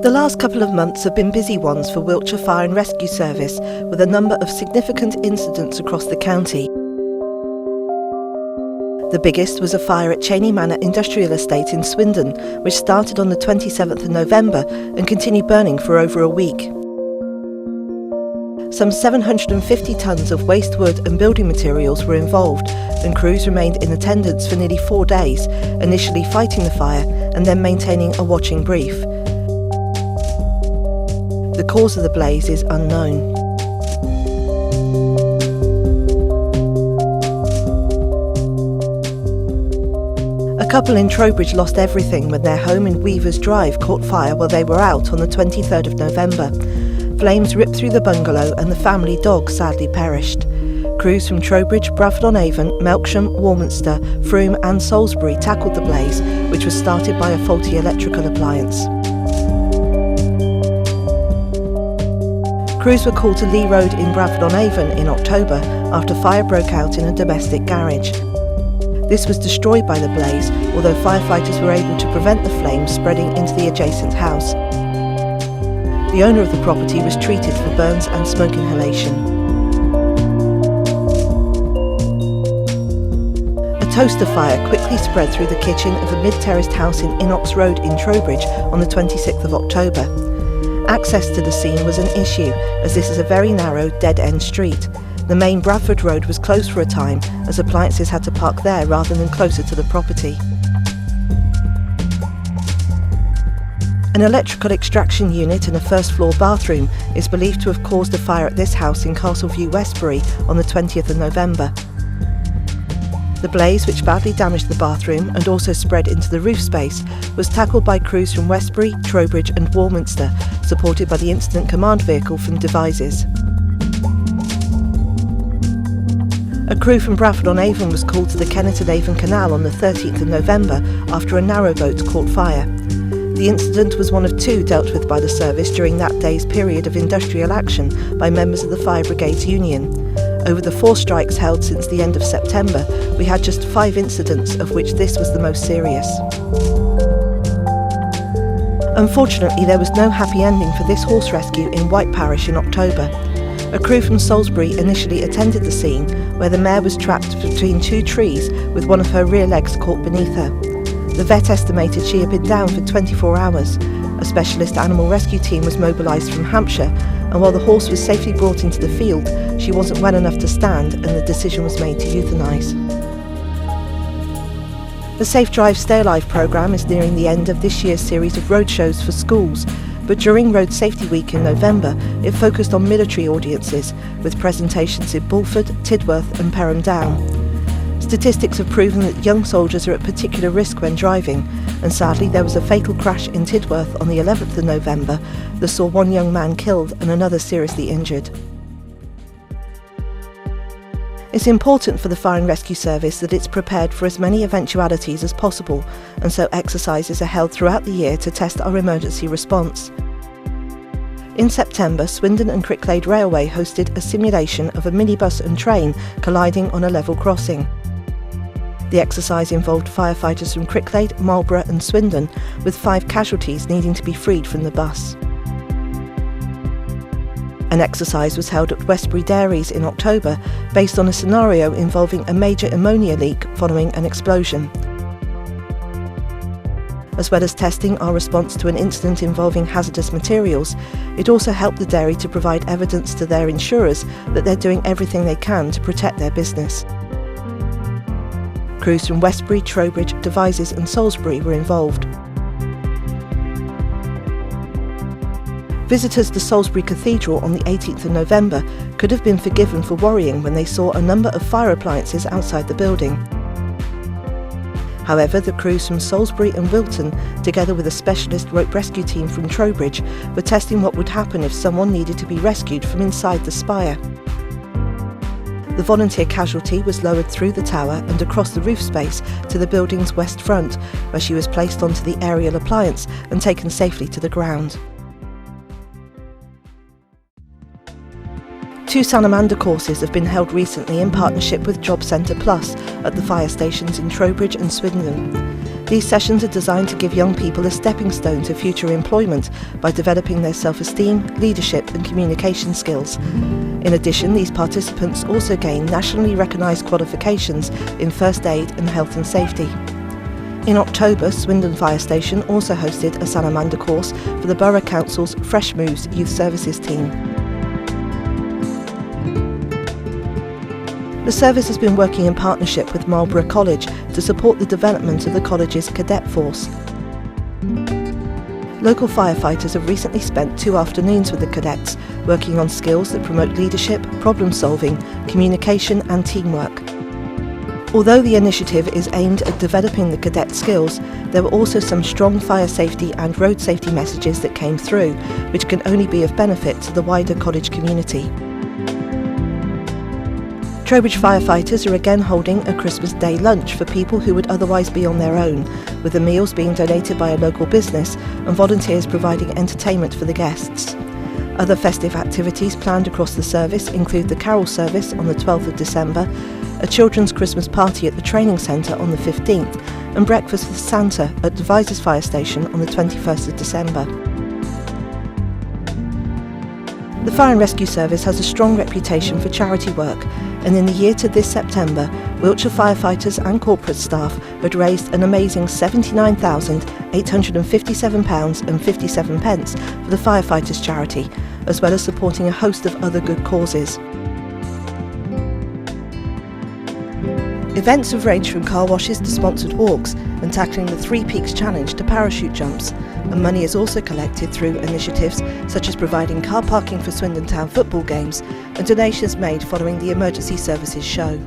The last couple of months have been busy ones for Wiltshire Fire Rescue Service, with a number of significant incidents across the county. The biggest was a fire at Cheney Manor Industrial Estate in Swindon, which started on the 27th of November and continued burning for over a week. Some 750 tonnes of waste wood and building materials were involved, and crews remained in attendance for nearly 4 days, initially fighting the fire and then maintaining a watching brief. The cause of the blaze is unknown. A couple in Trowbridge lost everything when their home in Weaver's Drive caught fire while they were out on the 23rd of November. Flames ripped through the bungalow and the family dog sadly perished. Crews from Trowbridge, Bradford-on-Avon, Melksham, Warminster, Frome and Salisbury tackled the blaze, which was started by a faulty electrical appliance. Crews were called to Lee Road in Bradford-on-Avon in October after fire broke out in a domestic garage. This was destroyed by the blaze, although firefighters were able to prevent the flames spreading into the adjacent house. The owner of the property was treated for burns and smoke inhalation. A toaster fire quickly spread through the kitchen of a mid-terraced house in Inox Road in Trowbridge on the 26th of October. Access to the scene was an issue, as this is a very narrow, dead-end street. The main Bradford Road was closed for a time, as appliances had to park there rather than closer to the property. An electrical extraction unit in a first-floor bathroom is believed to have caused a fire at this house in Castleview, Westbury on the 20th of November. The blaze, which badly damaged the bathroom and also spread into the roof space, was tackled by crews from Westbury, Trowbridge and Warminster, supported by the Incident Command Vehicle from Devizes. A crew from Bradford-on-Avon was called to the Kennet-on-Avon Canal on the 13th of November after a narrowboat caught fire. The incident was one of 2 dealt with by the service during that day's period of industrial action by members of the Fire Brigades Union. Over the 4 strikes held since the end of September, we had just 5 incidents, of which this was the most serious. Unfortunately, there was no happy ending for this horse rescue in White Parish in October. A crew from Salisbury initially attended the scene, where the mare was trapped between 2 trees with one of her rear legs caught beneath her. The vet estimated she had been down for 24 hours. A specialist animal rescue team was mobilised from Hampshire, and while the horse was safely brought into the field, she wasn't well enough to stand and the decision was made to euthanise. The Safe Drive Stay Alive programme is nearing the end of this year's series of roadshows for schools, but during Road Safety Week in November, it focused on military audiences, with presentations in Bulford, Tidworth and Perham Down. Statistics have proven that young soldiers are at particular risk when driving, and sadly there was a fatal crash in Tidworth on the 11th of November that saw 1 young man killed and another seriously injured. It's important for the Fire and Rescue Service that it's prepared for as many eventualities as possible, and so exercises are held throughout the year to test our emergency response. In September, Swindon and Cricklade Railway hosted a simulation of a minibus and train colliding on a level crossing. The exercise involved firefighters from Cricklade, Marlborough and Swindon, with 5 casualties needing to be freed from the bus. An exercise was held at Westbury Dairies in October based on a scenario involving a major ammonia leak following an explosion. As well as testing our response to an incident involving hazardous materials, it also helped the dairy to provide evidence to their insurers that they're doing everything they can to protect their business. Crews from Westbury, Trowbridge, Devizes and Salisbury were involved. Visitors to Salisbury Cathedral on the 18th of November could have been forgiven for worrying when they saw a number of fire appliances outside the building. However, the crews from Salisbury and Wilton, together with a specialist rope rescue team from Trowbridge, were testing what would happen if someone needed to be rescued from inside the spire. The volunteer casualty was lowered through the tower and across the roof space to the building's west front, where she was placed onto the aerial appliance and taken safely to the ground. 2 Salamander courses have been held recently in partnership with Job Centre Plus at the fire stations in Trowbridge and Swindon. These sessions are designed to give young people a stepping stone to future employment by developing their self-esteem, leadership and communication skills. In addition, these participants also gain nationally recognised qualifications in first aid and health and safety. In October, Swindon Fire Station also hosted a Salamander course for the Borough Council's Fresh Moves Youth Services team. The service has been working in partnership with Marlborough College to support the development of the college's cadet force. Local firefighters have recently spent 2 afternoons with the cadets, working on skills that promote leadership, problem solving, communication and teamwork. Although the initiative is aimed at developing the cadet skills, there were also some strong fire safety and road safety messages that came through, which can only be of benefit to the wider college community. Trowbridge firefighters are again holding a Christmas Day lunch for people who would otherwise be on their own, with the meals being donated by a local business and volunteers providing entertainment for the guests. Other festive activities planned across the service include the carol service on the 12th of December, a children's Christmas party at the training centre on the 15th and breakfast with Santa at Devizes Fire Station on the 21st of December. The Fire and Rescue Service has a strong reputation for charity work, and in the year to this September, Wiltshire firefighters and corporate staff had raised an amazing £79,857.57 for the Firefighters Charity, as well as supporting a host of other good causes. Events have ranged from car washes to sponsored walks and tackling the 3 Peaks Challenge to parachute jumps, and money is also collected through initiatives such as providing car parking for Swindon Town football games and donations made following the Emergency Services show.